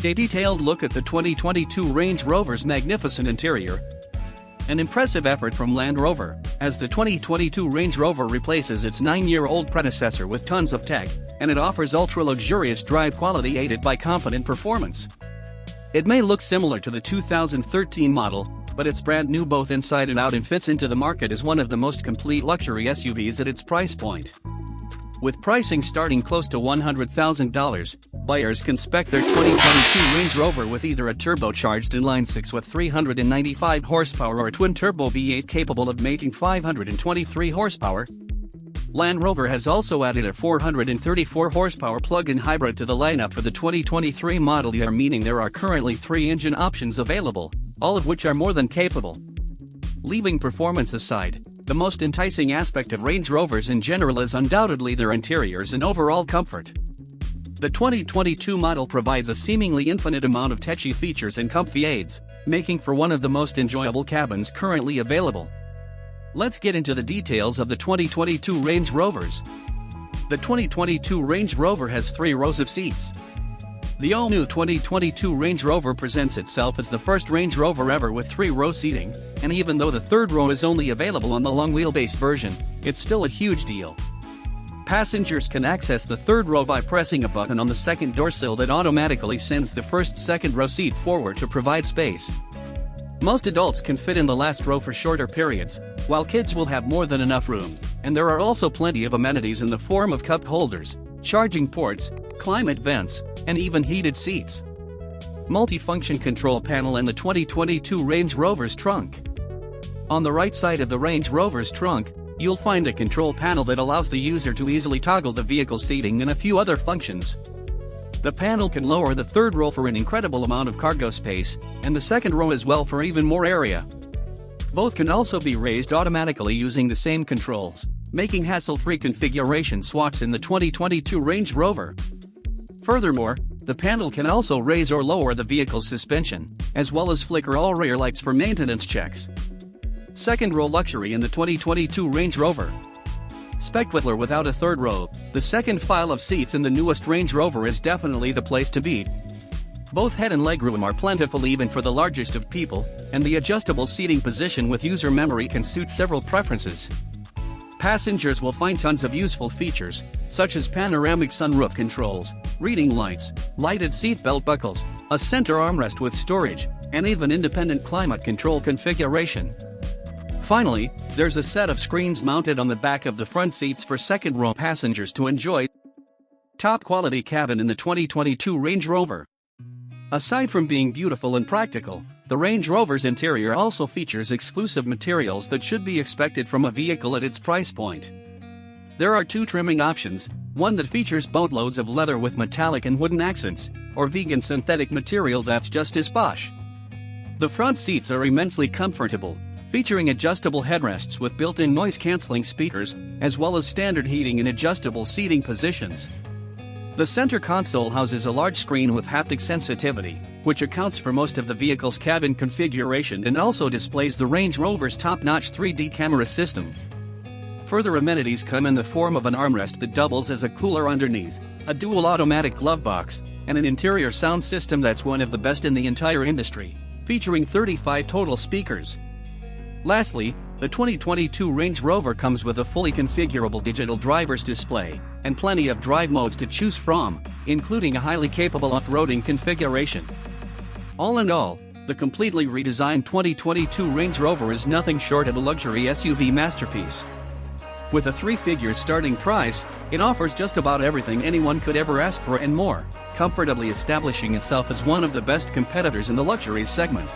A detailed look at the 2022 Range Rover's magnificent interior. An impressive effort from Land Rover, as the 2022 Range Rover replaces its 9-year-old predecessor with tons of tech, and it offers ultra-luxurious drive quality aided by confident performance. It may look similar to the 2013 model, but it's brand new both inside and out and fits into the market as one of the most complete luxury SUVs at its price point. With pricing starting close to $100,000, buyers can spec their 2022 Range Rover with either a turbocharged inline-six with 395 horsepower or a twin-turbo V8 capable of making 523 horsepower. Land Rover has also added a 434 horsepower plug-in hybrid to the lineup for the 2023 model year, meaning there are currently 3 engine options available, all of which are more than capable. Leaving performance aside, the most enticing aspect of Range Rovers in general is undoubtedly their interiors and overall comfort. The 2022 model provides a seemingly infinite amount of techy features and comfy aids, making for one of the most enjoyable cabins currently available. Let's get into the details of the 2022 Range Rovers. The 2022 Range Rover has 3 rows of seats. The all-new 2022 Range Rover presents itself as the first Range Rover ever with 3-row seating, and even though the third row is only available on the long-wheelbase version, it's still a huge deal. Passengers can access the third row by pressing a button on the second door sill that automatically sends the first second-row seat forward to provide space. Most adults can fit in the last row for shorter periods, while kids will have more than enough room, and there are also plenty of amenities in the form of cup holders, charging ports, climate vents, and even heated seats. Multifunction control panel in the 2022 Range Rover's trunk. On the right side of the Range Rover's trunk, you'll find a control panel that allows the user to easily toggle the vehicle seating and a few other functions. The panel can lower the third row for an incredible amount of cargo space, and the second row as well for even more area. Both can also be raised automatically using the same controls, making hassle-free configuration swaps in the 2022 Range Rover. Furthermore, the panel can also raise or lower the vehicle's suspension, as well as flicker all rear lights for maintenance checks. Second-row luxury in the 2022 Range Rover. Specked with or without a third row, the second file of seats in the newest Range Rover is definitely the place to be. Both head and legroom are plentiful even for the largest of people, and the adjustable seating position with user memory can suit several preferences. Passengers will find tons of useful features, such as panoramic sunroof controls, reading lights, lighted seatbelt buckles, a center armrest with storage, and even independent climate control configuration. Finally, there's a set of screens mounted on the back of the front seats for second-row passengers to enjoy. Top-quality cabin in the 2022 Range Rover. Aside from being beautiful and practical, the Range Rover's interior also features exclusive materials that should be expected from a vehicle at its price point. There are 2 trimming options, one that features boatloads of leather with metallic and wooden accents, or vegan synthetic material that's just as posh. The front seats are immensely comfortable, featuring adjustable headrests with built-in noise-canceling speakers, as well as standard heating and adjustable seating positions. The center console houses a large screen with haptic sensitivity, which accounts for most of the vehicle's cabin configuration and also displays the Range Rover's top-notch 3D camera system. Further amenities come in the form of an armrest that doubles as a cooler underneath, a dual automatic glove box, and an interior sound system that's one of the best in the entire industry, featuring 35 total speakers. Lastly, the 2022 Range Rover comes with a fully configurable digital driver's display, and plenty of drive modes to choose from, including a highly capable off-roading configuration. All in all, the completely redesigned 2022 Range Rover is nothing short of a luxury SUV masterpiece. With a 3-figure starting price, it offers just about everything anyone could ever ask for and more, comfortably establishing itself as one of the best competitors in the luxury segment.